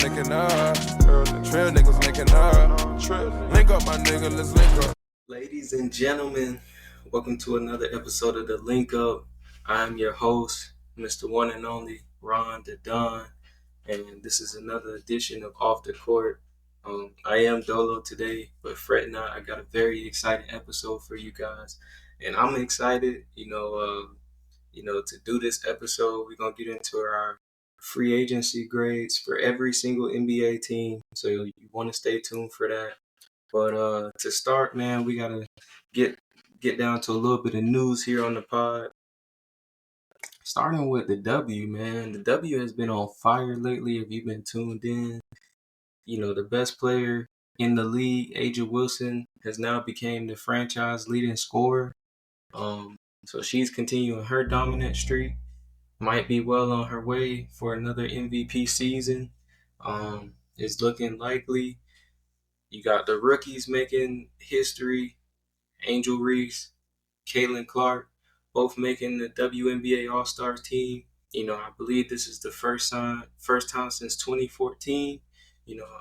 niggas linking up. Trail niggas linking up. Link up, my nigga, let's link up. Ladies and gentlemen, welcome to another episode of The Link Up. I'm your host, Mr. One and Only, Ron the Don, and this is another edition of Off the Court. I am Dolo today, but fret not, I got a very exciting episode for you guys, and I'm excited, to do this episode. We're gonna get into our free agency grades for every single NBA team, so you want to stay tuned for that. But to start, man, we gotta get down to a little bit of news here on the pod. Starting with the W, man. The W has been on fire lately. If you've been tuned in, the best player in the league, A'ja Wilson, has now became the franchise leading scorer. So she's continuing her dominant streak. Might be well on her way for another MVP season. It's looking likely. You got the rookies making history. Angel Reese, Caitlin Clark, both making the WNBA All-Star team. I believe this is the first time since 2014.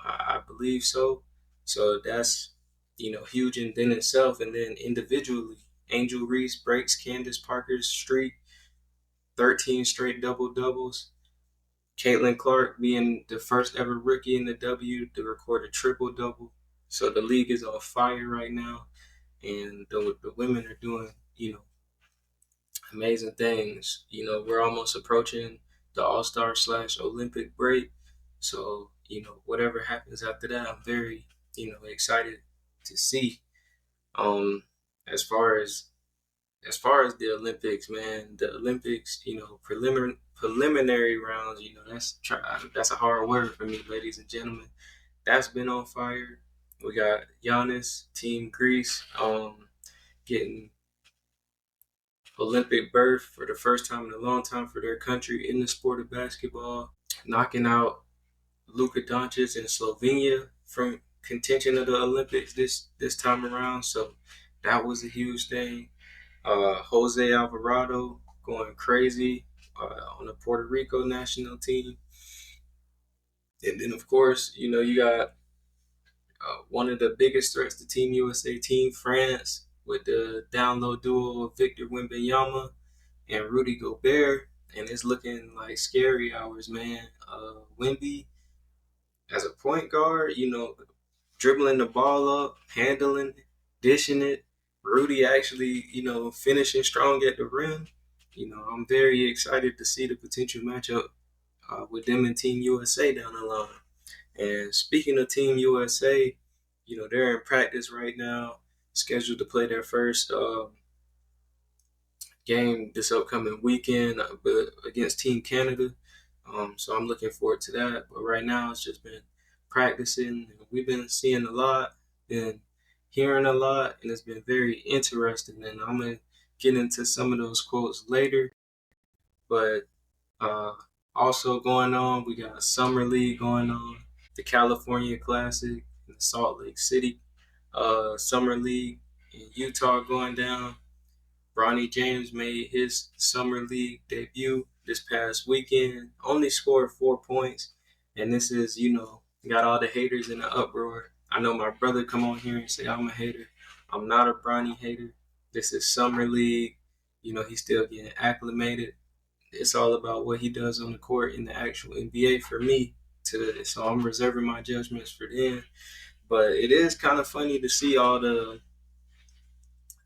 I believe so. So that's, huge in itself. And then individually, Angel Reese breaks Candace Parker's streak, 13 straight double-doubles. Caitlin Clark being the first ever rookie in the W to record a triple-double. So the league is on fire right now. And the women are doing, amazing things. We're almost approaching the All-Star / Olympic break. So, whatever happens after that, I'm very, excited to see. As far as the Olympics, man, the Olympics, preliminary rounds, that's a hard word for me, ladies and gentlemen. That's been on fire. We got Giannis, Team Greece, getting Olympic berth for the first time in a long time for their country in the sport of basketball, knocking out Luka Doncic and Slovenia from contention of the Olympics this time around. So that was a huge thing. Jose Alvarado going crazy on the Puerto Rico national team. And then, of course, you got one of the biggest threats to Team USA, Team France, with the down low duo of Victor Wembanyama and Rudy Gobert. And it's looking like scary hours, man. Wemby, as a point guard, dribbling the ball up, handling, dishing it. Rudy actually, finishing strong at the rim. I'm very excited to see the potential matchup with them and Team USA down the line. And speaking of Team USA, they're in practice right now, scheduled to play their first game this upcoming weekend against Team Canada. So I'm looking forward to that. But right now, it's just been practicing. We've been seeing a lot, been hearing a lot, and it's been very interesting. And I'm going to get into some of those quotes later. But also going on, we got a summer league going on, the California Classic, in the Salt Lake City Summer League in Utah going down. Bronny James made his Summer League debut this past weekend, only scored 4 points. And this is, got all the haters in the uproar. I know my brother come on here and say I'm a hater. I'm not a Bronny hater. This is Summer League. He's still getting acclimated. It's all about what he does on the court in the actual NBA for me. So I'm reserving my judgments for then. But it is kind of funny to see all the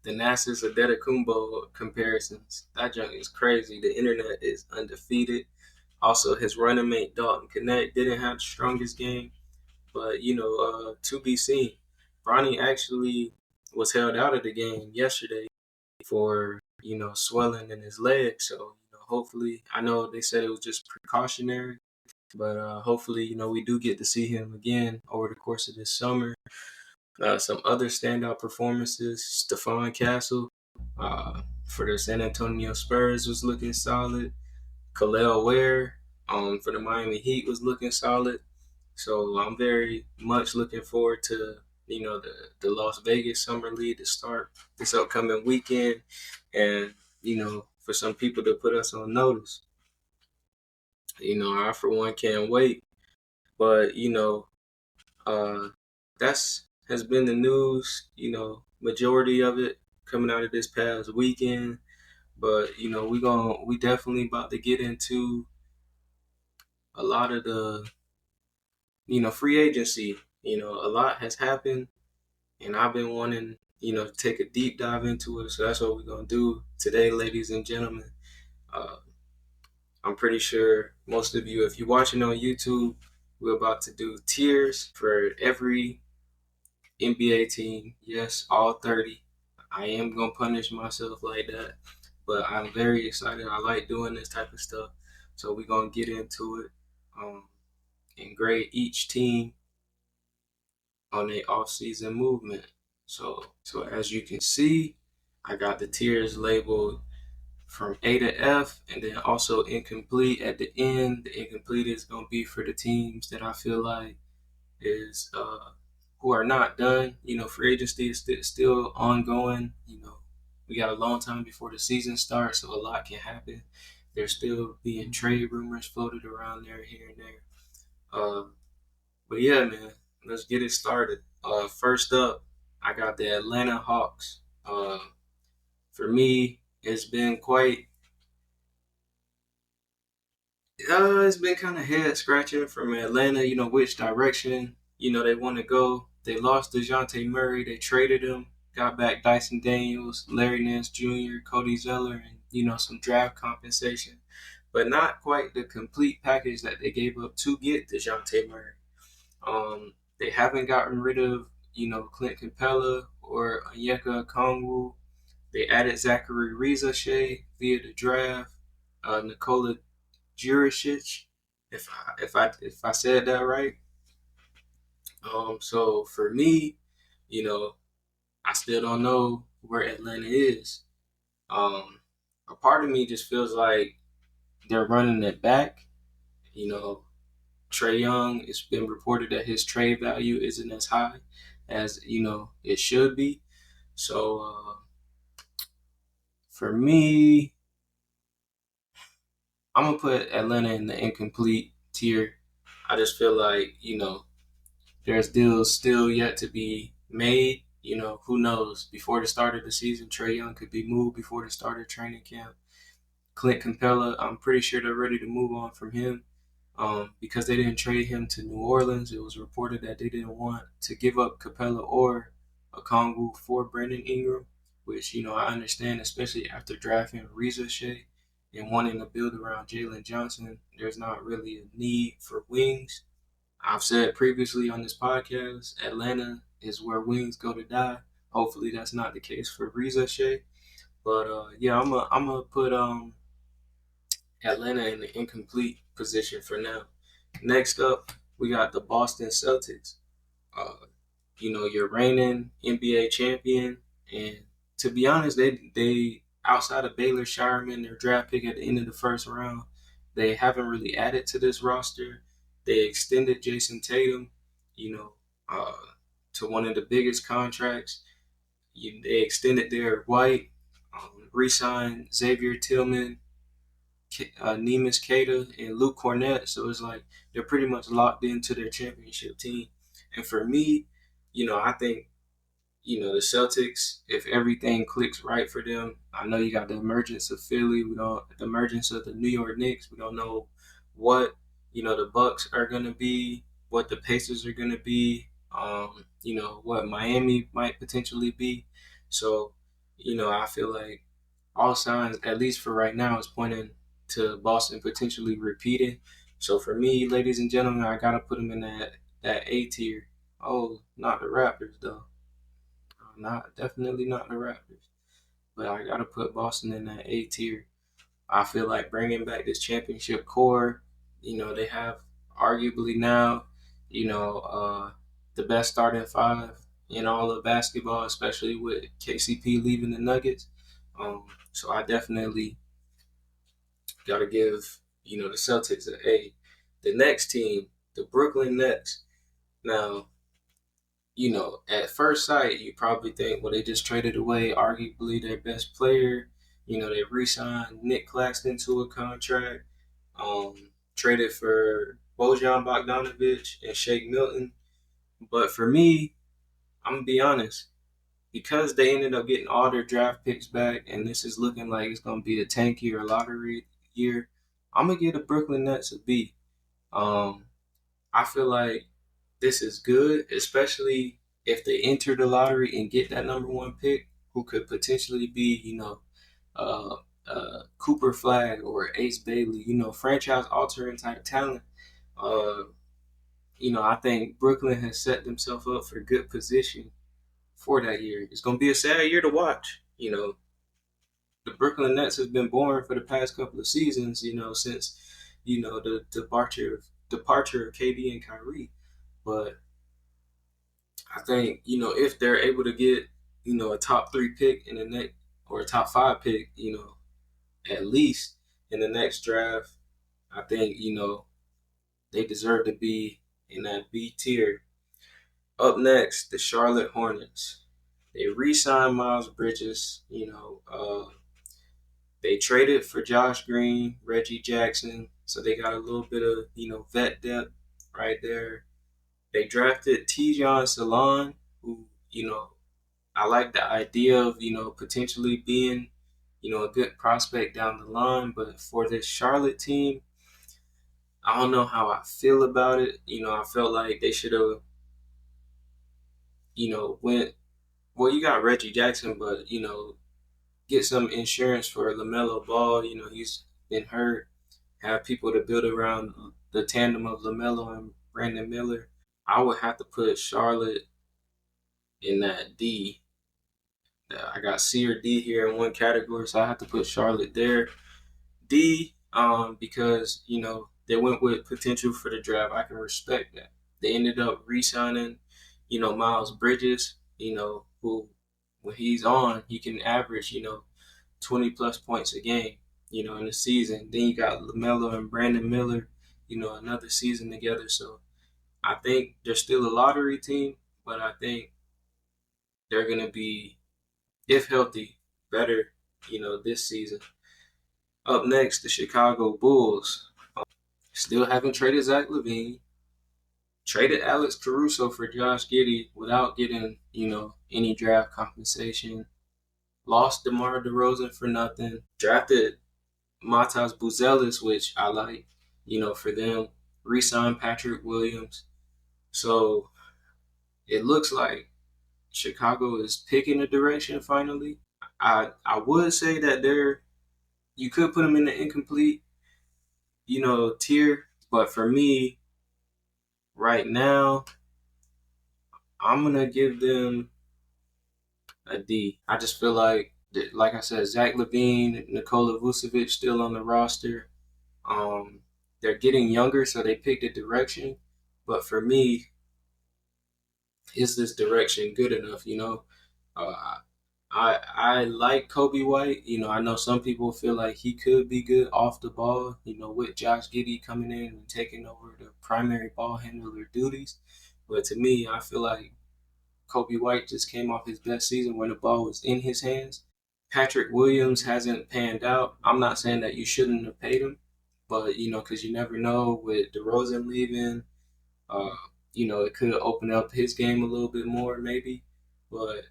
Nassas Adetokounmpo comparisons. That junk is crazy. The internet is undefeated. Also, his running mate Dalton Knecht didn't have the strongest game, but to be seen. Bronny actually was held out of the game yesterday for swelling in his leg. So hopefully, I know they said it was just precautionary, but hopefully we do get to see him again over the course of this summer. Some other standout performances: Stephon Castle for the San Antonio Spurs was looking solid. Khalil Ware for the Miami Heat was looking solid. So I'm very much looking forward to the Las Vegas Summer League to start this upcoming weekend, and for some people to put us on notice. I for one can't wait. But that's has been the news. Majority of it coming out of this past weekend. But we definitely about to get into a lot of the free agency. A lot has happened, and I've been wanting to take a deep dive into it. So that's what we're gonna do today, ladies and gentlemen. Uh, I'm pretty sure most of you, if you're watching on YouTube, we're about to do tiers for every NBA team. Yes, all 30. I am going to punish myself like that, but I'm very excited. I like doing this type of stuff. So we're going to get into it and grade each team on their off-season movement. So as you can see, I got the tiers labeled from A to F, and then also incomplete at the end. The incomplete is going to be for the teams that I feel like is who are not done. Free agency is still ongoing. We got a long time before the season starts, so a lot can happen. There's still being trade rumors floated around there, here and there. But yeah, man, let's get it started. First up, I got the Atlanta Hawks. For me, it's been kind of head scratching from Atlanta, which direction, they want to go. They lost DeJounte Murray. They traded him, got back Dyson Daniels, Larry Nance Jr., Cody Zeller, and, some draft compensation, but not quite the complete package that they gave up to get DeJounte Murray. They haven't gotten rid of, Clint Capella or Onyeka Okongwu. They added Zachary Riza-Shea via the draft. Nikola Juricic, if I said that right. So for me, I still don't know where Atlanta is. A part of me just feels like they're running it back. Trae Young, it's been reported that his trade value isn't as high as it should be. So for me, I'm gonna put Atlanta in the incomplete tier. I just feel like there's deals still yet to be made. Who knows? Before the start of the season, Trae Young could be moved before the start of training camp. Clint Capella, I'm pretty sure they're ready to move on from him because they didn't trade him to New Orleans. It was reported that they didn't want to give up Capella or Okongwu for Brandon Ingram, which, I understand, especially after drafting Riza-Shea and wanting to build around Jalen Johnson. There's not really a need for wings. I've said previously on this podcast, Atlanta is where wings go to die. Hopefully that's not the case for Riza-Shea. But yeah, I'm gonna put Atlanta in the incomplete position for now. Next up, we got the Boston Celtics. Your reigning NBA champion, and to be honest, they outside of Baylor Shireman, their draft pick at the end of the first round, they haven't really added to this roster. They extended Jason Tatum, to one of the biggest contracts. They extended Derek White, re-signed Xavier Tillman, Neemias Queta, and Luke Cornett. So it's like they're pretty much locked into their championship team. And for me, I think, the Celtics, if everything clicks right for them, I know you got the emergence of Philly, the emergence of the New York Knicks. We don't know what, the Bucks are going to be, what the Pacers are going to be, what Miami might potentially be. So, I feel like all signs, at least for right now, is pointing to Boston potentially repeating. So for me, ladies and gentlemen, I got to put them in that A tier. Oh, not the Raptors, though. Definitely not the Raptors. But I got to put Boston in that A tier. I feel like bringing back this championship core, they have arguably now, the best starting five in all of basketball, especially with KCP leaving the Nuggets. So I definitely got to give, the Celtics an A. The next team, the Brooklyn Nets. Now, at first sight, you probably think, well, they just traded away arguably their best player. They re-signed Nick Claxton to a contract, traded for Bojan Bogdanovic and Shake Milton. But for me, I'm gonna be honest, because they ended up getting all their draft picks back, and this is looking like it's gonna be a tanky or lottery year. I'm gonna give the Brooklyn Nets a B. Um, I feel like this is good, especially if they enter the lottery and get that number one pick, who could potentially be, uh, Cooper Flag or Ace Bailey, franchise altering type talent. Uh, I think Brooklyn has set themselves up for good position for that year. It's going to be a sad year to watch. The Brooklyn Nets have been boring for the past couple of seasons, since, the departure of KD and Kyrie. But I think, if they're able to get, a top 3 pick in the next, or a top 5 pick, at least in the next draft, I think, they deserve to be in that B tier. Up next, the Charlotte Hornets. They re-signed Miles Bridges. They traded for Josh Green, Reggie Jackson, so they got a little bit of vet depth right there. They drafted Tijon Salon, who I like the idea of potentially being a good prospect down the line, but for this Charlotte team, I don't know how I feel about it. I felt like they should have went. Well, you got Reggie Jackson, but get some insurance for LaMelo Ball. He's been hurt. Have people to build around the tandem of LaMelo and Brandon Miller. I would have to put Charlotte in that D. I got C or D here in one category, so I have to put Charlotte there. D, because they went with potential for the draft. I can respect that. They ended up re-signing, Miles Bridges. Who when he's on, he can average 20 plus points a game. In the season. Then you got LaMelo and Brandon Miller. Another season together. So I think they're still a lottery team, but I think they're gonna be, if healthy, better. This season. Up next, the Chicago Bulls. Still haven't traded Zach LaVine. Traded Alex Caruso for Josh Giddey without getting, any draft compensation. Lost DeMar DeRozan for nothing. Drafted Matas Buzelis, which I like, for them. Re-signed Patrick Williams. So it looks like Chicago is picking a direction finally. I would say that you could put them in the incomplete, tier. But for me, right now, I'm going to give them a D. I just feel like I said, Zach LaVine, Nikola Vucevic still on the roster. They're getting younger, so they picked a direction. But for me, is this direction good enough? I like Kobe White. I know some people feel like he could be good off the ball, with Josh Giddey coming in and taking over the primary ball handler duties. But to me, I feel like Kobe White just came off his best season when the ball was in his hands. Patrick Williams hasn't panned out. I'm not saying that you shouldn't have paid him, but because you never know with DeRozan leaving, it could open up his game a little bit more maybe. But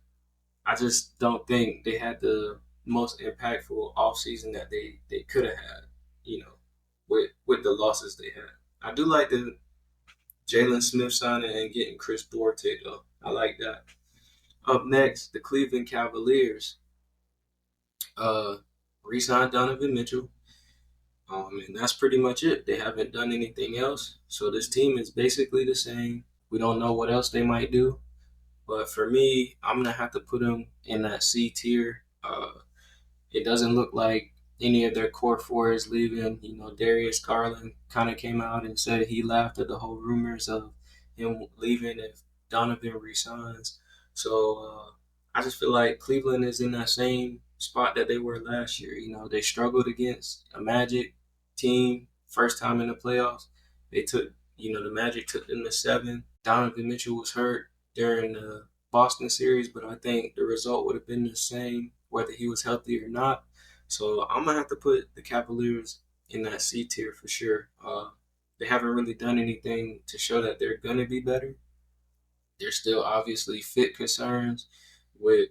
I just don't think they had the most impactful offseason that they could have had, with the losses they had. I do like the Jalen Smith signing and getting Chris Duarte though. I like that. Up next, the Cleveland Cavaliers. Re-signed Donovan Mitchell. And that's pretty much it. They haven't done anything else. So this team is basically the same. We don't know what else they might do. But for me, I'm going to have to put them in that C tier. It doesn't look like any of their core four is leaving. Darius Garland kind of came out and said he laughed at the whole rumors of him leaving if Donovan resigns. So I just feel like Cleveland is in that same spot that they were last year. They struggled against a Magic team first time in the playoffs. They took, the Magic took them to 7. Donovan Mitchell was hurt during the Boston series, but I think the result would have been the same whether he was healthy or not. So I'm gonna have to put the Cavaliers in that C tier for sure. they haven't really done anything to show that they're gonna be better. There's still obviously fit concerns with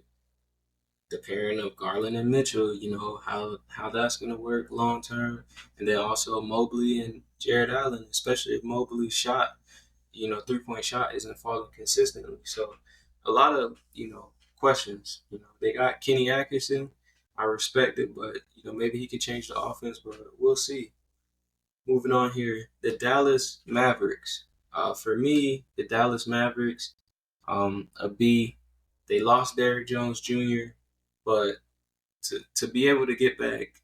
the pairing of Garland and Mitchell, how that's going to work long term. And then also Mobley and Jared Allen, especially if Mobley's shot, 3-point shot isn't falling consistently. So a lot of, questions. They got Kenny Atkinson. I respect it, but, maybe he could change the offense, but we'll see. Moving on here, the Dallas Mavericks. For me, the Dallas Mavericks, a B. They lost Derrick Jones Jr., but to be able to get back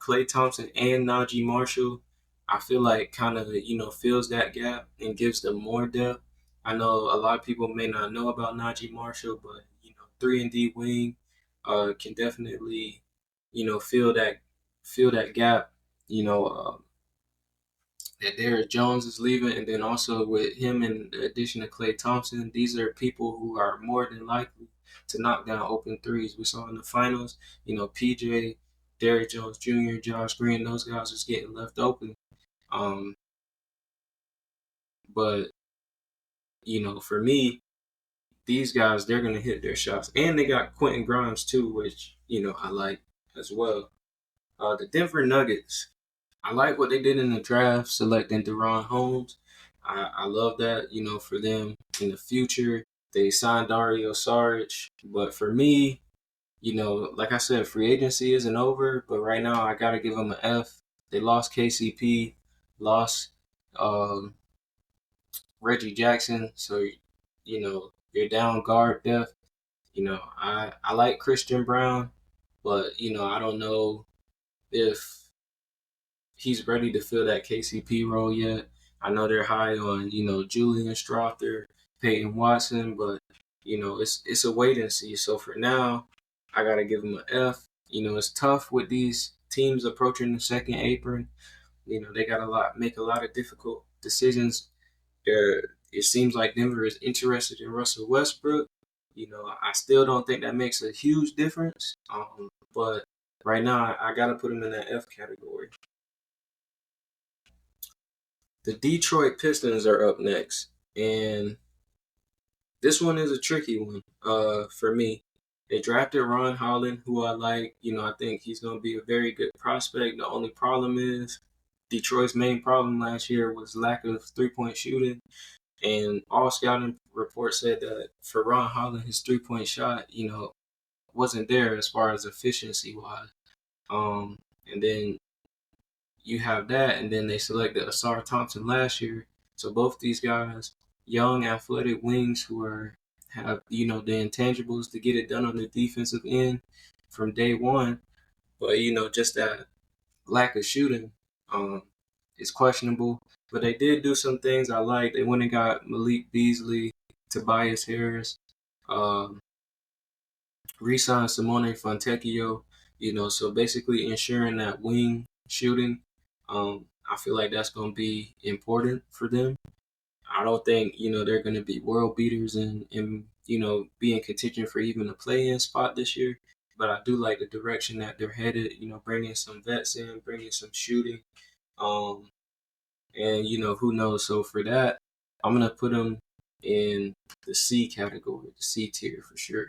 Klay Thompson and Najee Marshall, I feel like kind of, fills that gap and gives them more depth. I know a lot of people may not know about Najee Marshall, but, 3-and-D wing can definitely, fill that gap, that Derrick Jones is leaving, and then also with him and the addition of Klay Thompson, these are people who are more than likely to knock down open threes. We saw in the finals, PJ, Derrick Jones Jr., Josh Green, those guys was getting left open. But for me, these guys, they're gonna hit their shots, and they got Quentin Grimes too, which I like as well. The Denver Nuggets. I like what they did in the draft, selecting DaRon Holmes. I love that, for them in the future. They signed Dario Saric. But for me, like I said, free agency isn't over. But right now, I got to give them an F. They lost KCP, lost Reggie Jackson. So, you're down guard depth. I like Christian Brown, but, I don't know if he's ready to fill that KCP role yet. I know they're high on, Julian Strother, Peyton Watson, but, it's a wait and see. So for now, I got to give them an F. It's tough with these teams approaching the second apron. They got make a lot of difficult decisions. It seems like Denver is interested in Russell Westbrook. I still don't think that makes a huge difference. But right now, I got to put him in that F category. The Detroit Pistons are up next, and this one is a tricky one for me. They drafted Ron Holland, who I like. I think he's going to be a very good prospect. The only problem is Detroit's main problem last year was lack of three-point shooting, and all scouting reports said that for Ron Holland, his three-point shot, wasn't there as far as efficiency-wise. And then you have that, and then they selected Asar Thompson last year. So both these guys, young, athletic wings who have the intangibles to get it done on the defensive end from day one. But just that lack of shooting is questionable. But they did do some things I like. They went and got Malik Beasley, Tobias Harris, re-signed Simone Fontecchio. So basically ensuring that wing shooting. I feel like that's going to be important for them. I don't think, they're going to be world beaters and be in contention for even a play-in spot this year. But I do like the direction that they're headed, bringing some vets in, bringing some shooting. And, who knows? So for that, I'm going to put them in the C category, the C tier for sure.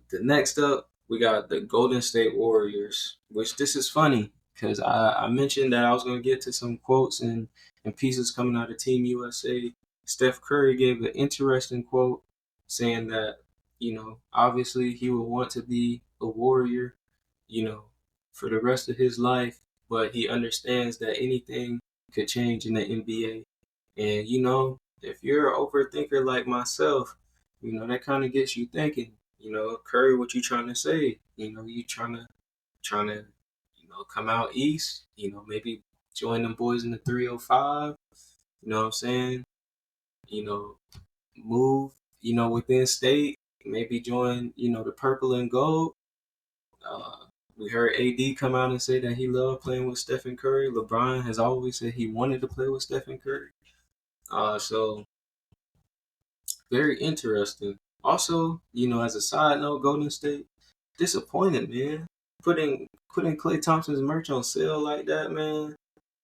The next up, we got the Golden State Warriors, which this is funny because I mentioned that I was going to get to some quotes and pieces coming out of Team USA. Steph Curry gave an interesting quote saying that, obviously he would want to be a Warrior, for the rest of his life, but he understands that anything could change in the NBA. And, if you're an overthinker like myself, that kind of gets you thinking. Curry, what you trying to say? You trying to, come out east. Maybe join them boys in the 305. You know what I'm saying? Move. Within state. Maybe join. The purple and gold. We heard AD come out and say that he loved playing with Stephen Curry. LeBron has always said he wanted to play with Stephen Curry. So very interesting. Also, as a side note, Golden State, disappointed, man. putting Klay Thompson's merch on sale like that, man.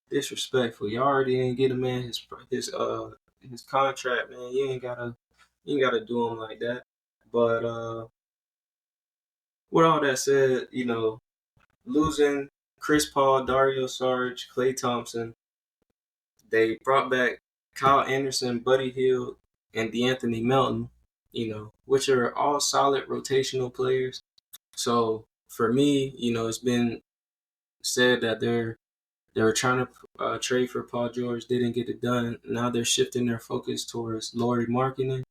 Disrespectful. You already didn't get a man his contract, man. You ain't gotta do him like that. But with all that said, losing Chris Paul, Dario Saric, Klay Thompson, they brought back Kyle Anderson, Buddy Hield, and DeAnthony Melton, which are all solid rotational players. So for me, it's been said that they were trying to trade for Paul George, didn't get it done. Now they're shifting their focus towards Lauri Markkanen.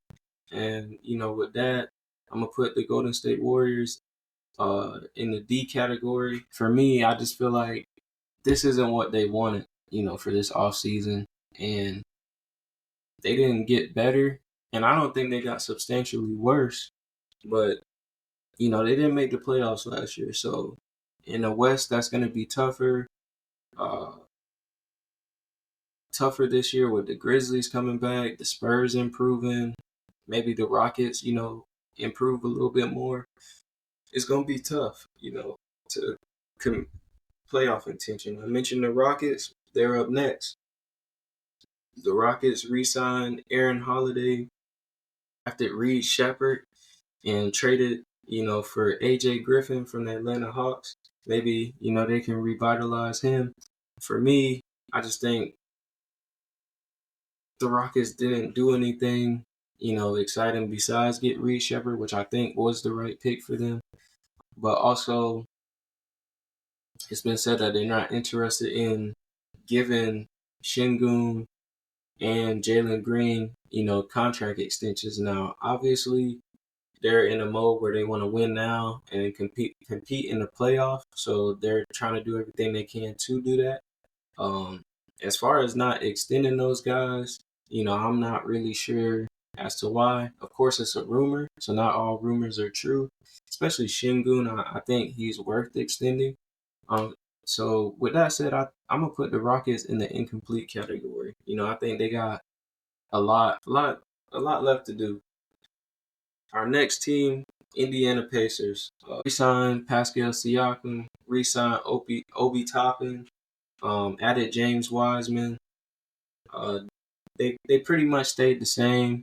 And, with that, I'm going to put the Golden State Warriors in the D category. For me, I just feel like this isn't what they wanted, for this offseason. And they didn't get better. And I don't think they got substantially worse. But, they didn't make the playoffs last year. So in the West, that's going to be tougher. Tougher this year with the Grizzlies coming back, the Spurs improving, maybe the Rockets, improve a little bit more. It's going to be tough, to playoff contention. I mentioned the Rockets, they're up next. The Rockets re-signed Aaron Holiday after Reed Shepherd and traded, for AJ Griffin from the Atlanta Hawks. Maybe, they can revitalize him. For me, I just think the Rockets didn't do anything, exciting besides get Reed Shepherd, which I think was the right pick for them. But also, it's been said that they're not interested in giving Şengün and Jalen Green, contract extensions now. Obviously, they're in a mode where they want to win now and compete in the playoff. So they're trying to do everything they can to do that. As far as not extending those guys, I'm not really sure as to why. Of course, it's a rumor, so not all rumors are true. Especially Şengün, I think he's worth extending. So with that said, I'm gonna put the Rockets in the incomplete category. I think they got a lot left to do. Our next team, Indiana Pacers, re-signed Pascal Siakam, re-signed Obi Toppin, added James Wiseman. They pretty much stayed the same.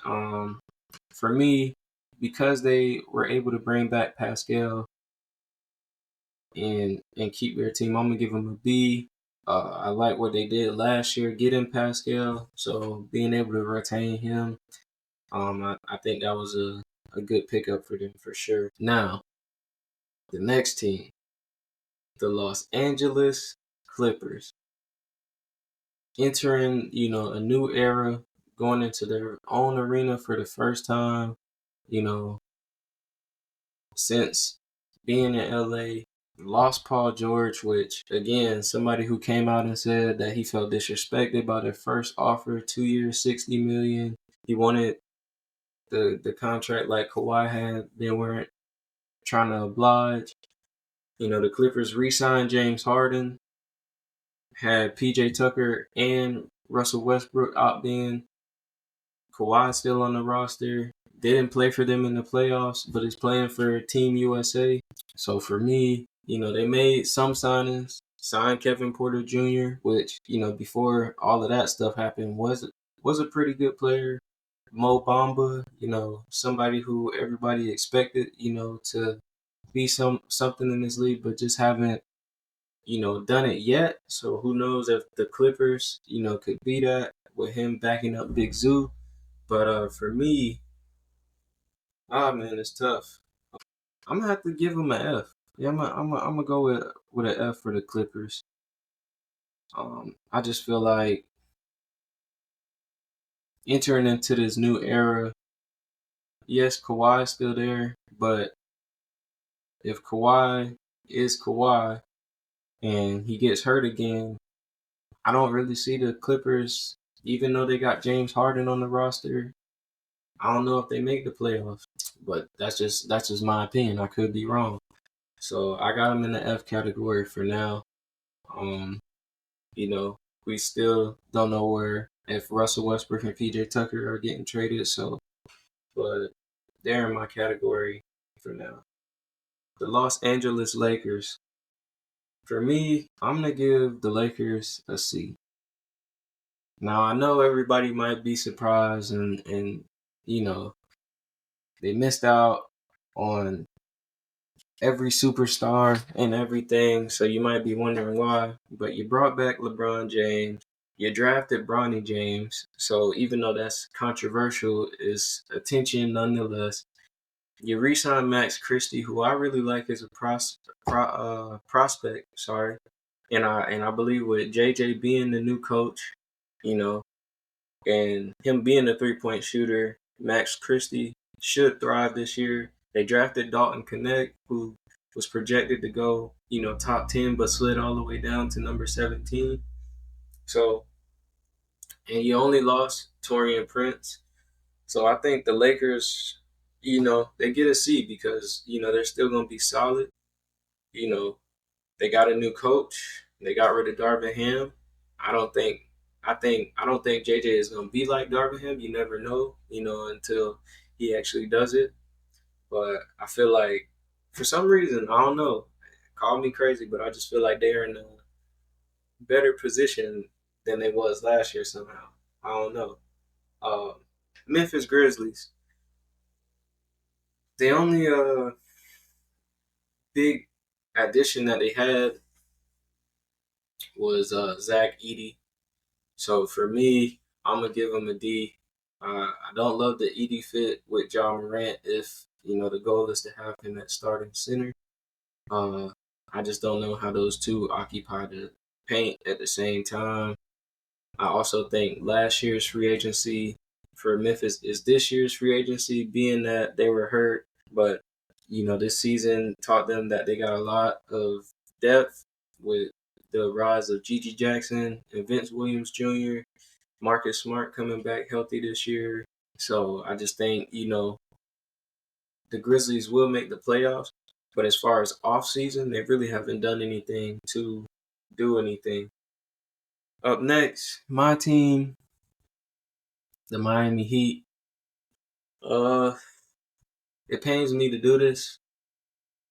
For me, because they were able to bring back Pascal and keep their team, I'm gonna give them a B. I like what they did last year, getting Pascal, so being able to retain him, I think that was a good pickup for them for sure. Now, the next team, the Los Angeles Clippers, entering, a new era, going into their own arena for the first time, since being in LA, lost Paul George, which, again, somebody who came out and said that he felt disrespected by their first offer, 2 years, $60 million. He wanted the contract like Kawhi had. They weren't trying to oblige. The Clippers re-signed James Harden, had PJ Tucker and Russell Westbrook opt in. Kawhi still on the roster. Didn't play for them in the playoffs, but is playing for Team USA. So for me, they made some signings. Signed Kevin Porter Jr., which, before all of that stuff happened, was a pretty good player. Mo Bamba, somebody who everybody expected, to be something in this league, but just haven't, done it yet. So who knows if the Clippers, could be that with him backing up Big Zoo. But for me, man, it's tough. I'm gonna have to give him an F. Yeah, I'm gonna go with an F for the Clippers. I just feel like entering into this new era. Yes, Kawhi's still there, but if Kawhi is Kawhi and he gets hurt again, I don't really see the Clippers, even though they got James Harden on the roster. I don't know if they make the playoffs, but that's just my opinion. I could be wrong. So I got them in the F category for now. We still don't know if Russell Westbrook and PJ Tucker are getting traded. So, but they're in my category for now. the Los Angeles Lakers. For me, I'm gonna give the Lakers a C. Now I know everybody might be surprised and you know, they missed out on every superstar and everything, so you might be wondering why. But you brought back LeBron James, you drafted Bronny James, so even though that's controversial, it's attention nonetheless. You re-signed Max Christie, who I really like as a prospect. Sorry, and I believe with JJ being the new coach, you know, and him being a 3-point shooter, Max Christie should thrive this year. They drafted Dalton Knecht, who was projected to go, top 10, but slid all the way down to number 17. So, and you only lost Taurean Prince. So I think the Lakers, they get a C because, they're still going to be solid. They got a new coach. They got rid of Darvin Ham. I don't think JJ is gonna be like Darvin Ham. You never know, until he actually does it. But I feel like for some reason, I don't know, call me crazy, but I just feel like they're in a better position than they was last year somehow. I don't know. Memphis Grizzlies. The only big addition that they had was Zach Edey. So for me, I'm gonna give him a D. I don't love the Edey fit with Ja Morant if the goal is to have him at starting center. I just don't know how those two occupy the paint at the same time. I also think last year's free agency for Memphis is this year's free agency, being that they were hurt, but this season taught them that they got a lot of depth with the rise of Gigi Jackson and Vince Williams Jr., Marcus Smart coming back healthy this year. So I just think, the Grizzlies will make the playoffs. But as far as offseason, they really haven't done anything to do anything. Up next, my team, the Miami Heat. It pains me to do this,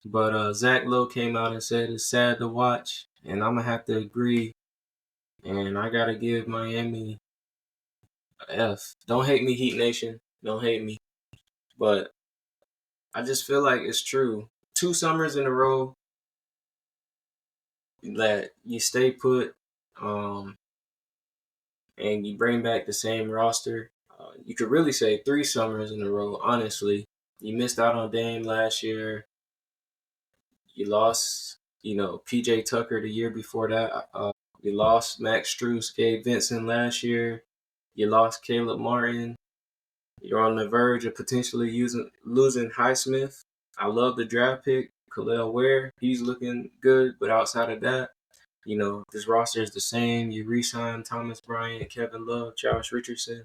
but Zach Lowe came out and said it's sad to watch, and I'm gonna have to agree. And I gotta give Miami a F. Don't hate me, Heat Nation. Don't hate me, but I just feel like it's true. 2 summers in a row that you stay put, and you bring back the same roster. You could really say 3 summers in a row, honestly. You missed out on Dame last year. You lost, PJ Tucker the year before that. You lost Max Strus, Gabe Vincent last year. You lost Caleb Martin. You're on the verge of potentially losing Highsmith. I love the draft pick, Khalil Ware. He's looking good, but outside of that, this roster is the same. You re-sign Thomas Bryant, Kevin Love, Josh Richardson,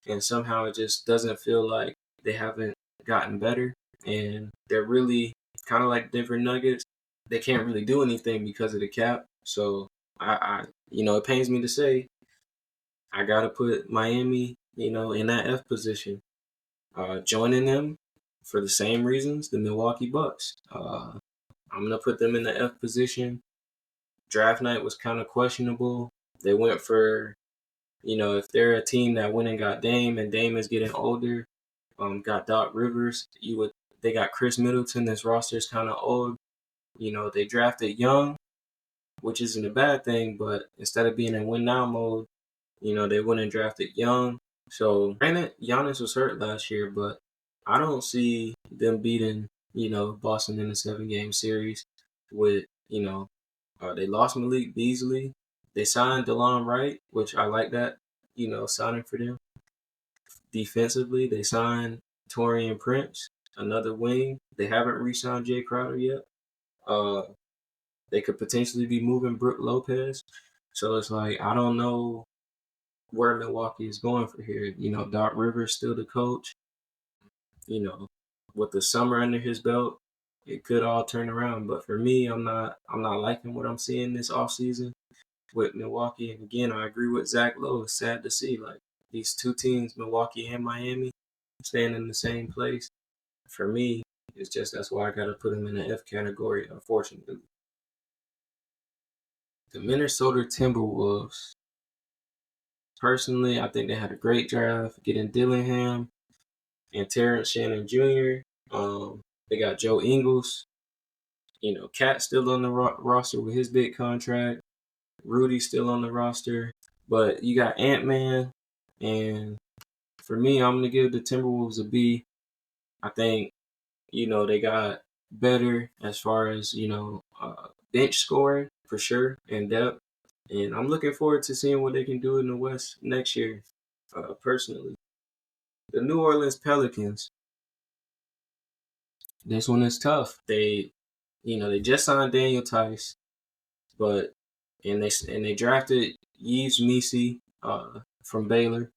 and somehow it just doesn't feel like they haven't gotten better. And they're really kind of like Denver Nuggets. They can't really do anything because of the cap. So it pains me to say, I gotta put Miami, in that F position. Joining them for the same reasons, the Milwaukee Bucks. I'm gonna put them in the F position. Draft night was kind of questionable. They went for, if they're a team that went and got Dame, and Dame is getting older, got Doc Rivers, they got Chris Middleton. This roster is kind of old. They drafted young, which isn't a bad thing, but instead of being in win now mode, they went and drafted young. So granted, Giannis was hurt last year, but I don't see them beating, Boston in a 7-game series with, they lost Malik Beasley. They signed DeLon Wright, which I like that, signing for them. Defensively, they signed Taurean Prince, another wing. They haven't re-signed Jay Crowder yet. They could potentially be moving Brook Lopez. So it's like, I don't know where Milwaukee is going for here. Doc Rivers still the coach. With the summer under his belt, it could all turn around. But for me, I'm not liking what I'm seeing this offseason with Milwaukee. And again, I agree with Zach Lowe. It's sad to see like these 2 teams, Milwaukee and Miami, staying in the same place. For me, It's just that's why I got to put him in the F category, unfortunately. The Minnesota Timberwolves. Personally, I think they had a great draft getting Dillingham and Terrence Shannon Jr. They got Joe Ingles. Cat still on the roster with his big contract. Rudy still on the roster. But you got Ant-Man. And for me, I'm going to give the Timberwolves a B. I think, they got better as far as, bench scoring for sure and depth. And I'm looking forward to seeing what they can do in the West next year, personally. The New Orleans Pelicans. This one is tough. They just signed Daniel Tice, and they drafted Yves Missi from Baylor,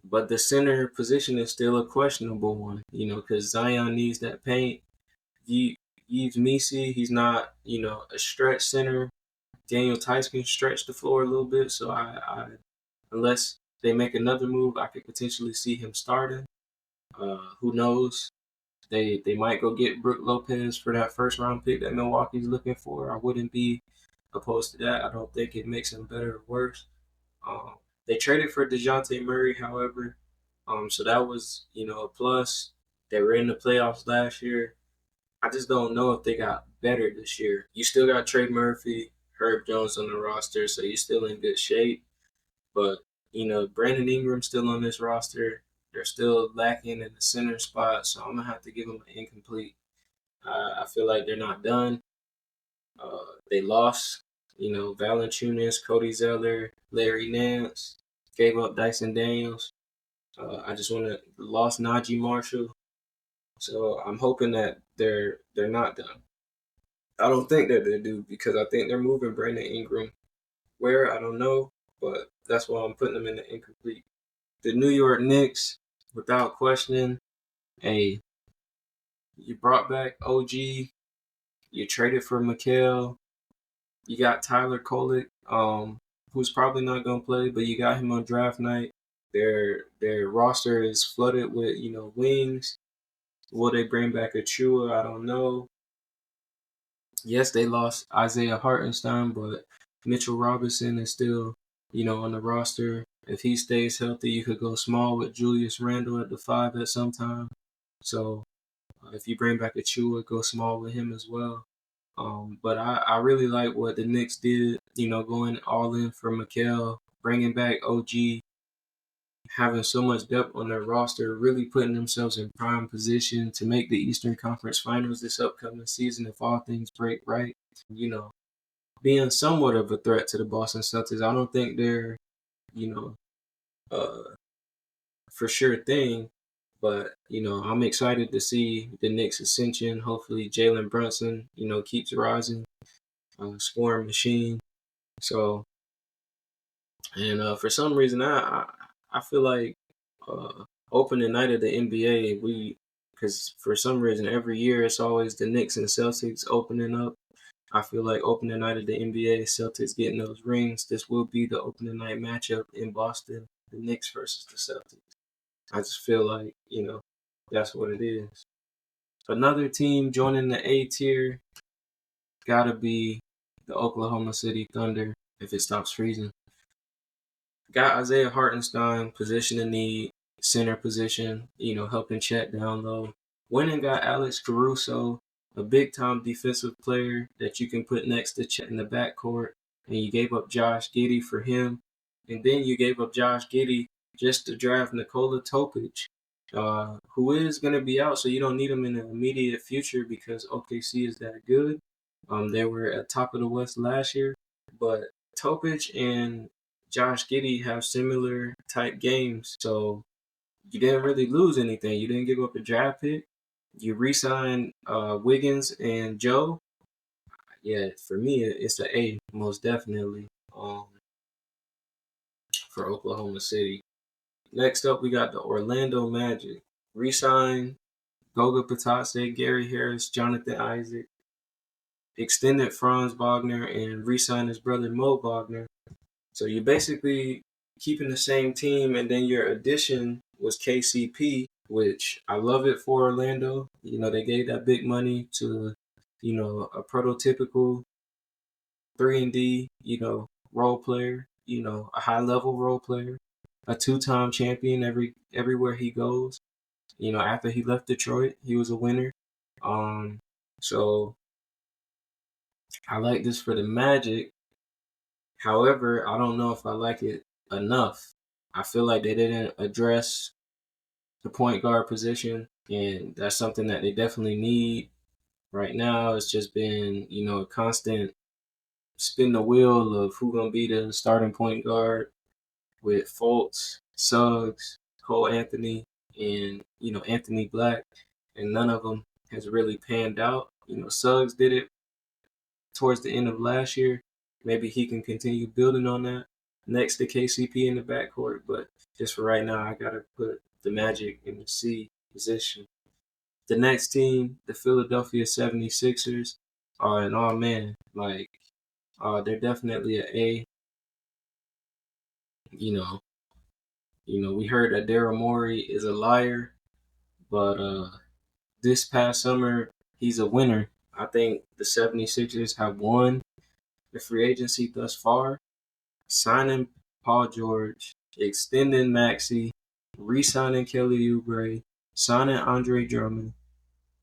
but the center position is still a questionable one, because Zion needs that paint. Yves Missi, he's not, a stretch center. Daniel Tice can stretch the floor a little bit, so I unless they make another move, I could potentially see him starting. Who knows? They might go get Brook Lopez for that first round pick that Milwaukee's looking for. I wouldn't be opposed to that. I don't think it makes him better or worse. They traded for DeJounte Murray, however, so that was a plus. They were in the playoffs last year. I just don't know if they got better this year. You still got Trey Murphy, Herb Jones on the roster, so you're still in good shape. But Brandon Ingram's still on this roster. They're still lacking in the center spot, so I'm going to have to give them an incomplete. I feel like they're not done. They lost, Valanciunas, Cody Zeller, Larry Nance, gave up Dyson Daniels. I just lost Najee Marshall. So I'm hoping that they're not done. I don't think that they do, because I think they're moving Brandon Ingram. Where, I don't know, but that's why I'm putting them in the incomplete. The New York Knicks, without questioning, you brought back OG, you traded for Mikal, you got Tyler Kolek, who's probably not going to play, but you got him on draft night. Their roster is flooded with, wings. Will they bring back Achua? I don't know. Yes, they lost Isaiah Hartenstein, but Mitchell Robinson is still, on the roster. If he stays healthy, you could go small with Julius Randle at the 5 at some time. So if you bring back Achua, go small with him as well. But I really like what the Knicks did, going all in for Mikal, bringing back OG, having so much depth on their roster, really putting themselves in prime position to make the Eastern Conference Finals this upcoming season if all things break right. Being somewhat of a threat to the Boston Celtics. I don't think they're, for sure thing, but, I'm excited to see the Knicks ascension. Hopefully Jalen Brunson, keeps rising, scoring machine. So, and for some reason, I feel like opening night of the NBA, because for some reason every year it's always the Knicks and Celtics opening up. I feel like opening night of the NBA, Celtics getting those rings. This will be the opening night matchup in Boston, the Knicks versus the Celtics. I just feel like, that's what it is. Another team joining the A tier gotta be the Oklahoma City Thunder if it stops freezing. Got Isaiah Hartenstein, position in need, center position, helping Chet down low. Went and got Alex Caruso, a big-time defensive player that you can put next to Chet in the backcourt. And you gave up Josh Giddey for him. And then you gave up Josh Giddey just to draft Nikola Topic, who is going to be out, so you don't need him in the immediate future because OKC is that good. They were at top of the West last year. But Topic and Josh Giddey have similar type games, so you didn't really lose anything. You didn't give up a draft pick. You re-signed Wiggins and Joe. Yeah, for me, it's an A, most definitely, for Oklahoma City. Next up, we got the Orlando Magic. Re-signed Goga Bitadze, Gary Harris, Jonathan Isaac. Extended Franz Wagner and re-signed his brother Mo Wagner. So you're basically keeping the same team, and then your addition was KCP, which I love it for Orlando. They gave that big money to, a prototypical 3-and-D, role player, a high level role player, a 2-time champion everywhere he goes. After he left Detroit, he was a winner. So I like this for the Magic. However, I don't know if I like it enough. I feel like they didn't address the point guard position, and that's something that they definitely need right now. It's just been, a constant spin the wheel of who gonna be the starting point guard with Fultz, Suggs, Cole Anthony, and Anthony Black, and none of them has really panned out. Suggs did it towards the end of last year. Maybe he can continue building on that next to KCP in the backcourt, but just for right now, I gotta put the Magic in the C position. The next team, the Philadelphia 76ers, are an all man. They're definitely an A. We heard that Daryl Morey is a liar, but this past summer, he's a winner. I think the 76ers have won the free agency thus far, signing Paul George, extending Maxey, re-signing Kelly Oubre, signing Andre Drummond,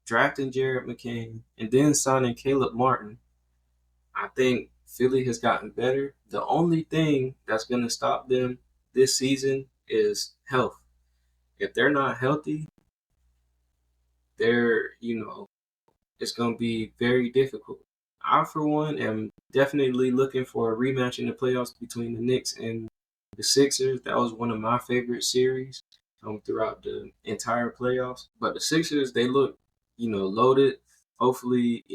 drafting Jared McCain, and then signing Caleb Martin. I think Philly has gotten better. The only thing that's going to stop them this season is health. If they're not healthy, it's going to be very difficult. I, for one, am definitely looking for a rematch in the playoffs between the Knicks and the Sixers. That was one of my favorite series throughout the entire playoffs. But the Sixers, they look, loaded. Hopefully,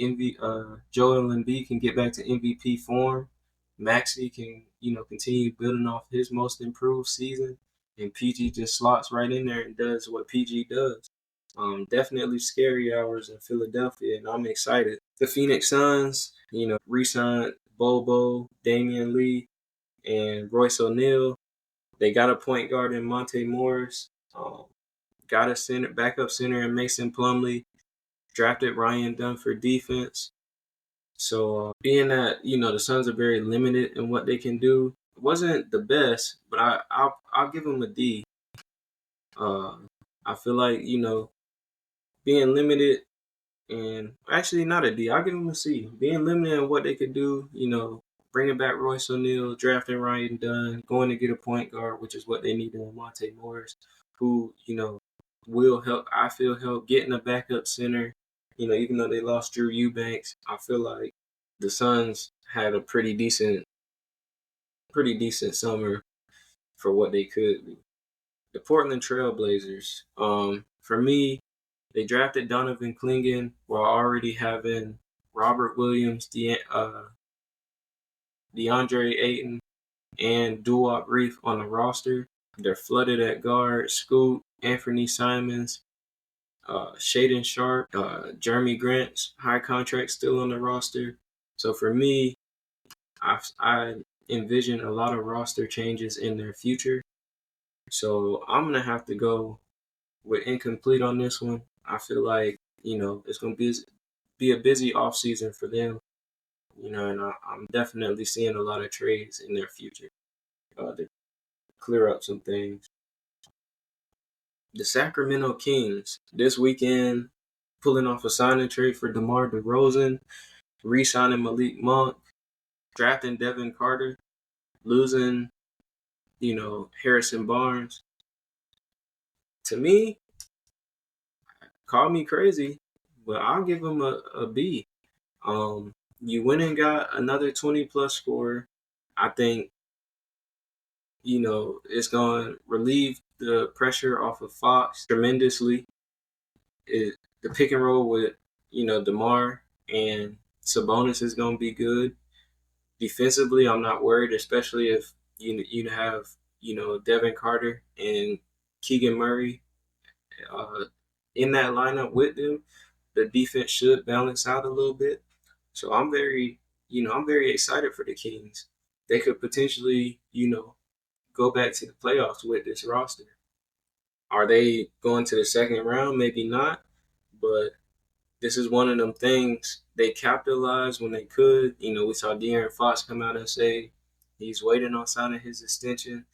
Joel Embiid can get back to MVP form. Maxey can, continue building off his most improved season. And PG just slots right in there and does what PG does. Definitely scary hours in Philadelphia, and I'm excited. The Phoenix Suns, re-signed Bobo, Damian Lee, and Royce O'Neal. They got a point guard in Monte Morris. Got a backup center in Mason Plumlee. Drafted Ryan Dunn for defense. So being that the Suns are very limited in what they can do, it wasn't the best, but I'll give them a D. I feel like being limited, and actually not a D. I'll give them a C. Being limited in what they could do, bringing back Royce O'Neal, drafting Ryan Dunn, going to get a point guard, which is what they need in Monte Morris, who will help. I feel help getting a backup center. Even though they lost Drew Eubanks, I feel like the Suns had a pretty decent summer for what they could be. The Portland Trailblazers. For me, they drafted Donovan Clingan while already having Robert Williams, DeAndre Ayton, and Doo-Wop Reef on the roster. They're flooded at guard. Scoot, Anthony Simons, Shaedon Sharpe, Jeremy Grant's high contract still on the roster. So for me, I envision a lot of roster changes in their future. So I'm going to have to go with incomplete on this one. I feel like, it's going to be a busy offseason for them. And I'm definitely seeing a lot of trades in their future to clear up some things. The Sacramento Kings this weekend pulling off a signing trade for DeMar DeRozan, re-signing Malik Monk, drafting Devin Carter, losing, Harrison Barnes. To me, call me crazy, but I'll give him a B. You went and got another 20-plus scorer. I think, it's going to relieve the pressure off of Fox tremendously. The pick and roll with, DeMar and Sabonis is going to be good. Defensively, I'm not worried, especially if you have, Devin Carter and Keegan Murray in that lineup with them. The defense should balance out a little bit. So I'm very excited for the Kings. They could potentially, go back to the playoffs with this roster. Are they going to the second round? Maybe not, but this is one of them things they capitalized when they could. We saw De'Aaron Fox come out and say he's waiting on signing his extension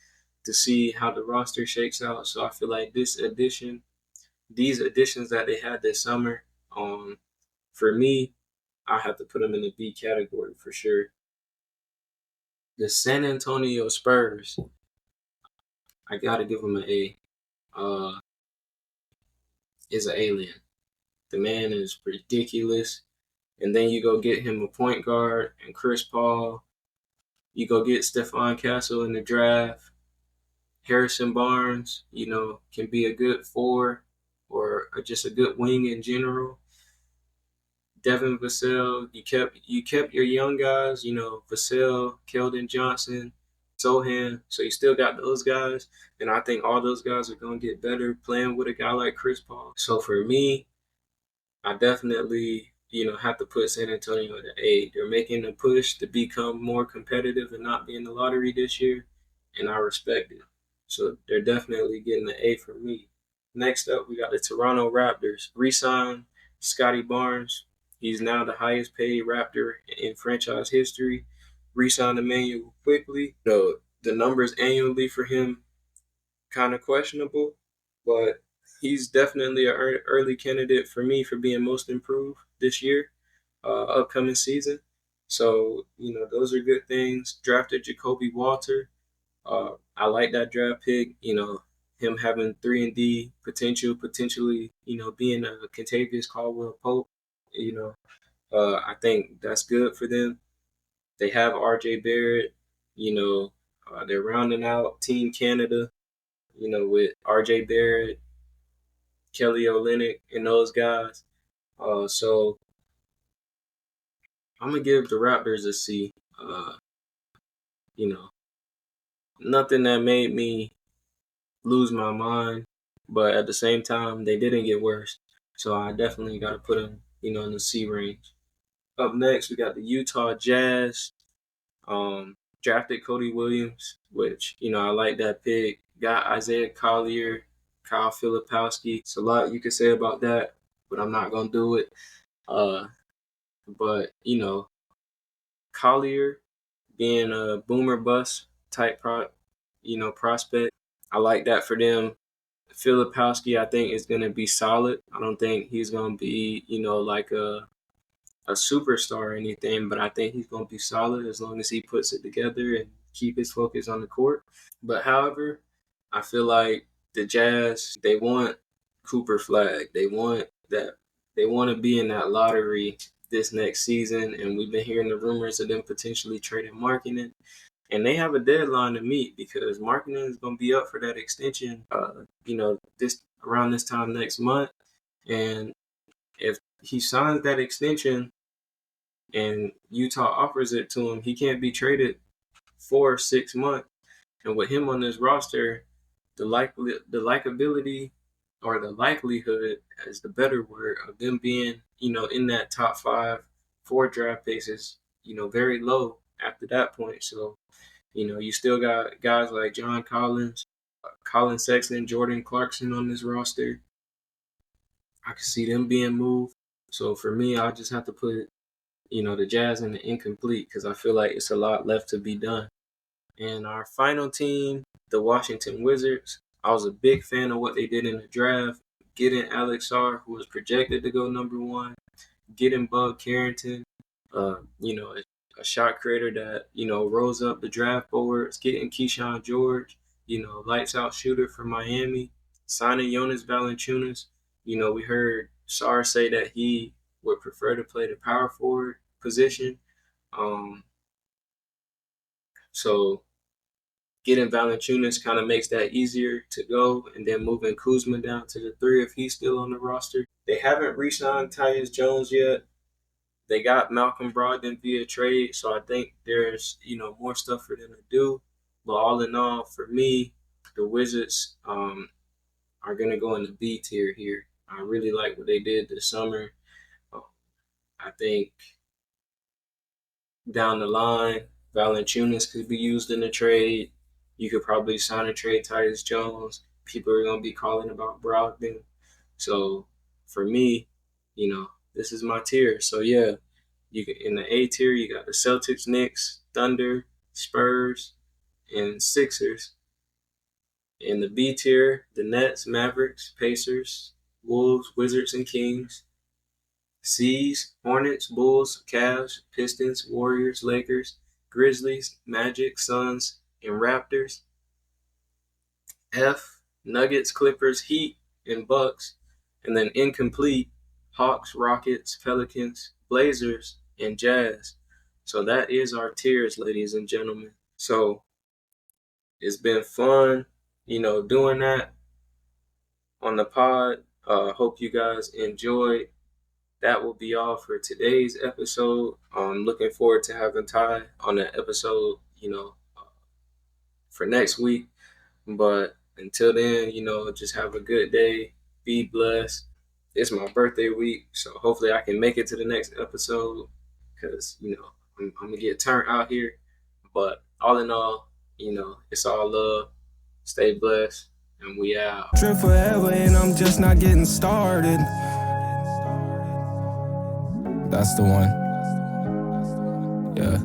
to see how the roster shakes out. So I feel like these additions that they had this summer, for me, I have to put them in the B category for sure. The San Antonio Spurs, I gotta give them an A. Is an alien. The man is ridiculous. And then you go get him a point guard and Chris Paul. You go get Stephon Castle in the draft. Harrison Barnes, can be a good four or just a good wing in general. Devin Vassell, you kept your young guys, Vassell, Keldon Johnson, Sohan. So you still got those guys. And I think all those guys are going to get better playing with a guy like Chris Paul. So for me, I definitely, have to put San Antonio at an A. They're making a push to become more competitive and not be in the lottery this year, and I respect it. So they're definitely getting an A from me. Next up, we got the Toronto Raptors. Re-signed Scotty Barnes. He's now the highest paid Raptor in franchise history. Re-signed Emmanuel Quickley. The numbers annually for him kind of questionable, but he's definitely an early candidate for me for being most improved this year, upcoming season. So, those are good things. Drafted Jacoby Walter. I like that draft pick. Him having 3-and-D potential, potentially, being a Kentavious Caldwell Pope. I think that's good for them. They have RJ Barrett. They're rounding out Team Canada, with RJ Barrett, Kelly Olynyk, and those guys. So I'm going to give the Raptors a C. Nothing that made me lose my mind, but at the same time, they didn't get worse. So I definitely got to put them, in the C range. Up next, we got the Utah Jazz. Drafted Cody Williams, which, I like that pick. Got Isaiah Collier, Kyle Filipowski. It's a lot you could say about that, but I'm not going to do it. But, Collier being a boomer bust type prospect. I like that for them. Filipowski, I think, is going to be solid. I don't think he's going to be, like a superstar or anything, but I think he's going to be solid as long as he puts it together and keep his focus on the court. But however, I feel like the Jazz, they want Cooper Flag. They want to be in that lottery this next season, and we've been hearing the rumors of them potentially trading Markkanen. And they have a deadline to meet because Markkanen is going to be up for that extension, around this time next month. And if he signs that extension and Utah offers it to him, he can't be traded for 6 months. And with him on this roster, the likability or the likelihood is the better word of them being, in that top 5 4 draft picks is, very low after that point. So, you still got guys like John Collins, Colin Sexton, Jordan Clarkson on this roster. I can see them being moved. So for me, I just have to put, the Jazz in the incomplete because I feel like it's a lot left to be done. And our final team, the Washington Wizards. I was a big fan of what they did in the draft. Getting Alex Sarr, who was projected to go number 1. Getting Bud Carrington, a shot creator that, rose up the draft boards. Getting Keyshawn George, lights out shooter from Miami. Signing Jonas Valanciunas. We heard Sarr say that he would prefer to play the power forward position. So getting Valanciunas kind of makes that easier to go, and then moving Kuzma down to the 3 if he's still on the roster. They haven't re-signed Tyus Jones yet. They got Malcolm Brogdon via trade, so I think there's, more stuff for them to do. But all in all, for me, the Wizards are going to go in the B tier here. I really like what they did this summer. I think down the line, Valanciunas could be used in a trade. You could probably sign and trade Tyus Jones. people are gonna be calling about Brogdon. So for me, this is my tier. So yeah, you can, in the A tier, you got the Celtics, Knicks, Thunder, Spurs, and Sixers. In the B tier, the Nets, Mavericks, Pacers, Wolves, Wizards, and Kings. C's, Hornets, Bulls, Cavs, Pistons, Warriors, Lakers, Grizzlies, Magic, Suns, and Raptors. F, Nuggets, Clippers, Heat, and Bucks. And then incomplete, Hawks, Rockets, Pelicans, Blazers, and Jazz. So that is our tiers, ladies and gentlemen. So it's been fun, doing that on the pod. Hope you guys enjoyed. That will be all for today's episode. I'm looking forward to having Ty on the episode, for next week. But until then, just have a good day. Be blessed. It's my birthday week, so hopefully I can make it to the next episode because, I'm going to get turned out here. But all in all, it's all love. Stay blessed, and we out. Trip forever and I'm just not getting started. That's the one. Yeah.